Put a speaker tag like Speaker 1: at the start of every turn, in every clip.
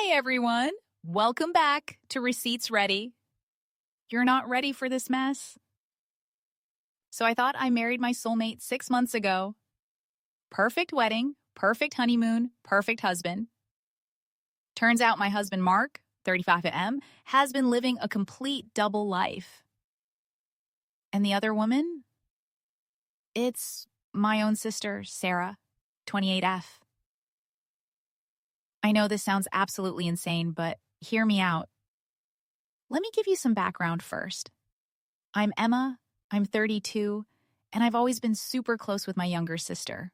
Speaker 1: Hey everyone, welcome back to Receipts Ready. You're not ready for this mess? So I thought I married my soulmate 6 months ago. Perfect wedding, perfect honeymoon, perfect husband. Turns out my husband Mark, 35 has been living a complete double life. And the other woman? It's my own sister, Sarah, 28F. I know this sounds absolutely insane, but hear me out. Let me give you some background first. I'm Emma, I'm 32, and I've always been super close with my younger sister.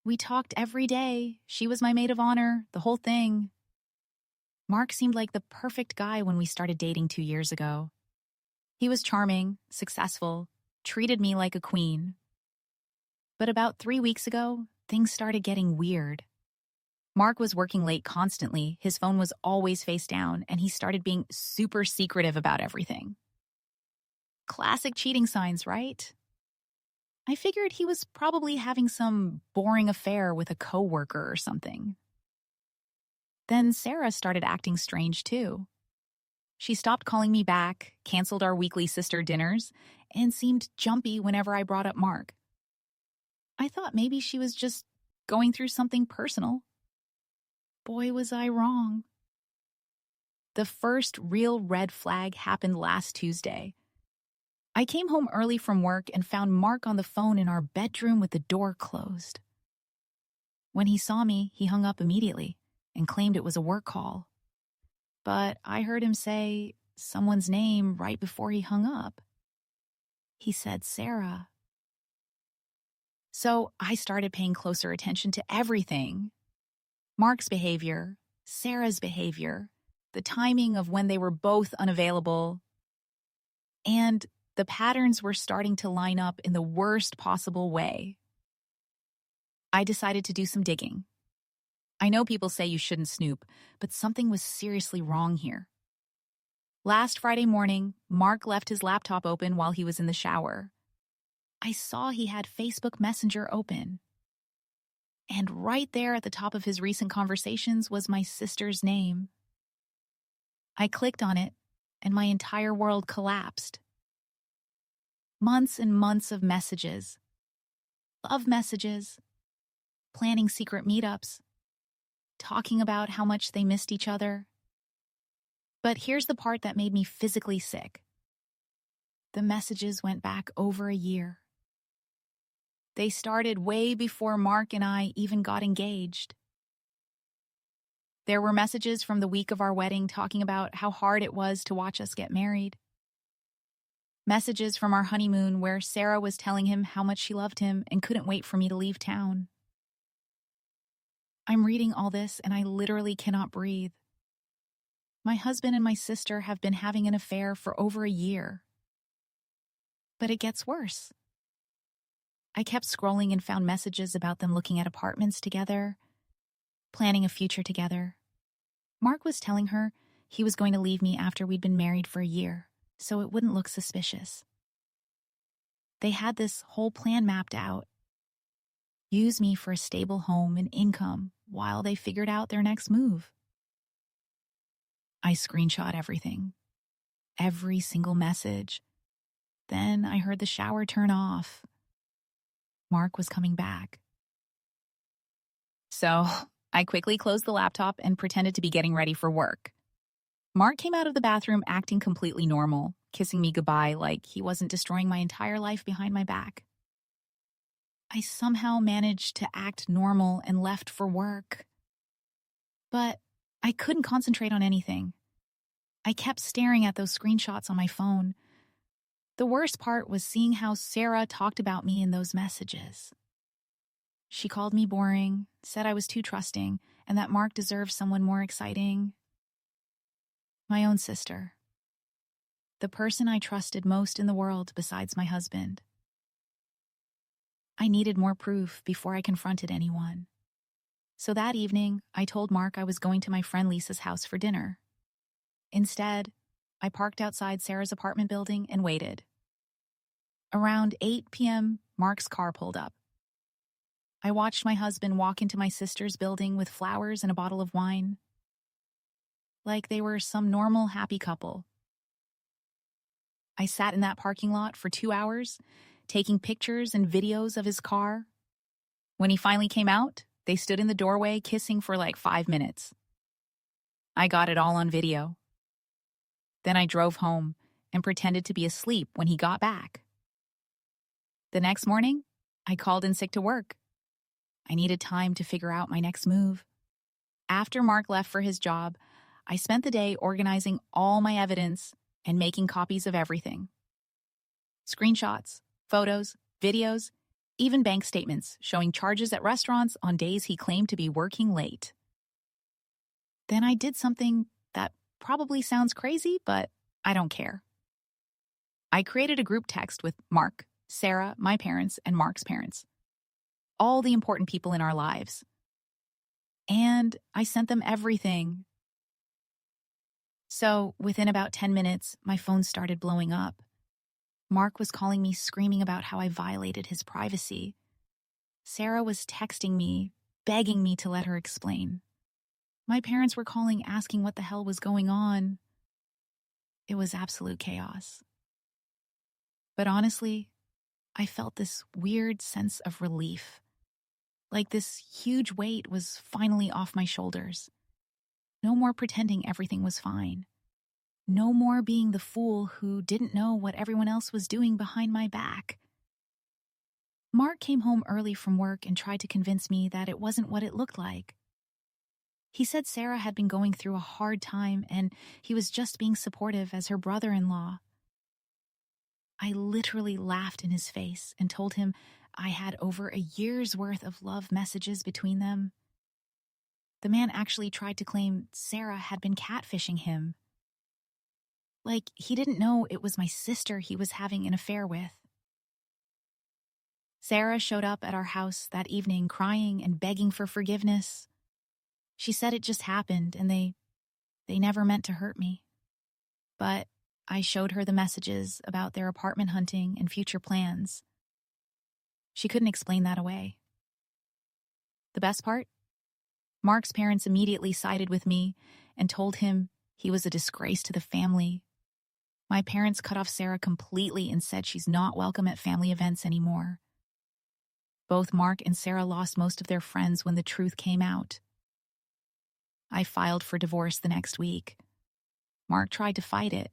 Speaker 1: We talked every day. She was my maid of honor, the whole thing. Mark seemed like the perfect guy when we started dating 2 years ago. He was charming, successful, treated me like a queen. But about 3 weeks ago, things started getting weird. Mark was working late constantly, his phone was always face down, and he started being super secretive about everything. Classic cheating signs, right? I figured he was probably having some boring affair with a coworker or something. Then Sarah started acting strange too. She stopped calling me back, canceled our weekly sister dinners, and seemed jumpy whenever I brought up Mark. I thought maybe she was just going through something personal. Boy, was I wrong. The first real red flag happened last Tuesday. I came home early from work and found Mark on the phone in our bedroom with the door closed. When he saw me, he hung up immediately and claimed it was a work call. But I heard him say someone's name right before he hung up. He said Sarah. So I started paying closer attention to everything. Mark's behavior, Sarah's behavior, the timing of when they were both unavailable, and the patterns were starting to line up in the worst possible way. I decided to do some digging. I know people say you shouldn't snoop, but something was seriously wrong here. Last Friday morning, Mark left his laptop open while he was in the shower. I saw he had Facebook Messenger open. And right there at the top of his recent conversations was my sister's name. I clicked on it, and my entire world collapsed. Months and months of messages. Love messages. Planning secret meetups. Talking about how much they missed each other. But here's the part that made me physically sick. The messages went back over a year. They started way before Mark and I even got engaged. There were messages from the week of our wedding talking about how hard it was to watch us get married. Messages from our honeymoon where Sarah was telling him how much she loved him and couldn't wait for me to leave town. I'm reading all this and I literally cannot breathe. My husband and my sister have been having an affair for over a year. But it gets worse. I kept scrolling and found messages about them looking at apartments together, planning a future together. Mark was telling her he was going to leave me after we'd been married for a year, so it wouldn't look suspicious. They had this whole plan mapped out. Use me for a stable home and income while they figured out their next move. I screenshot everything, every single message. Then I heard the shower turn off. Mark was coming back. So I quickly closed the laptop and pretended to be getting ready for work. Mark came out of the bathroom acting completely normal, kissing me goodbye like he wasn't destroying my entire life behind my back. I somehow managed to act normal and left for work. But I couldn't concentrate on anything. I kept staring at those screenshots on my phone. The worst part was seeing how Sarah talked about me in those messages. She called me boring, said I was too trusting, and that Mark deserved someone more exciting. My own sister. The person I trusted most in the world besides my husband. I needed more proof before I confronted anyone. So that evening, I told Mark I was going to my friend Lisa's house for dinner. Instead, I parked outside Sarah's apartment building and waited. Around 8 p.m., Mark's car pulled up. I watched my husband walk into my sister's building with flowers and a bottle of wine. like they were some normal, happy couple. I sat in that parking lot for 2 hours, taking pictures and videos of his car. When he finally came out, they stood in the doorway kissing for like 5 minutes. I got it all on video. Then I drove home and pretended to be asleep when he got back. The next morning, I called in sick to work. I needed time to figure out my next move. After Mark left for his job, I spent the day organizing all my evidence and making copies of everything. Screenshots, photos, videos, even bank statements showing charges at restaurants on days he claimed to be working late. Then I did something that probably sounds crazy, but I don't care. I created a group text with Mark, Sarah, my parents, and Mark's parents. All the important people in our lives. And I sent them everything. So, within about 10 minutes, my phone started blowing up. Mark was calling me screaming about how I violated his privacy. Sarah was texting me, begging me to let her explain. My parents were calling asking what the hell was going on. It was absolute chaos. But honestly, I felt this weird sense of relief. Like this huge weight was finally off my shoulders. No more pretending everything was fine. No more being the fool who didn't know what everyone else was doing behind my back. Mark came home early from work and tried to convince me that it wasn't what it looked like. He said Sarah had been going through a hard time and he was just being supportive as her brother-in-law. I literally laughed in his face and told him I had over a year's worth of love messages between them. The man actually tried to claim Sarah had been catfishing him. Like he didn't know it was my sister he was having an affair with. Sarah showed up at our house that evening crying and begging for forgiveness. She said it just happened and they never meant to hurt me. But I showed her the messages about their apartment hunting and future plans. She couldn't explain that away. The best part? Mark's parents immediately sided with me and told him he was a disgrace to the family. My parents cut off Sarah completely and said she's not welcome at family events anymore. Both Mark and Sarah lost most of their friends when the truth came out. I filed for divorce the next week. Mark tried to fight it,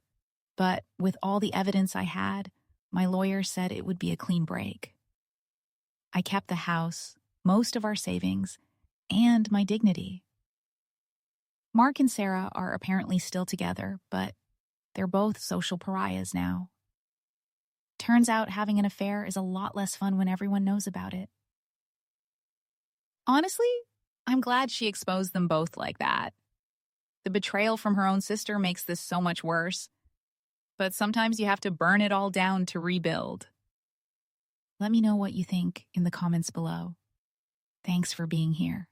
Speaker 1: but with all the evidence I had, my lawyer said it would be a clean break. I kept the house, most of our savings, and my dignity. Mark and Sarah are apparently still together, but they're both social pariahs now. Turns out having an affair is a lot less fun when everyone knows about it. Honestly, I'm glad she exposed them both like that. The betrayal from her own sister makes this so much worse. But sometimes you have to burn it all down to rebuild. Let me know what you think in the comments below. Thanks for being here.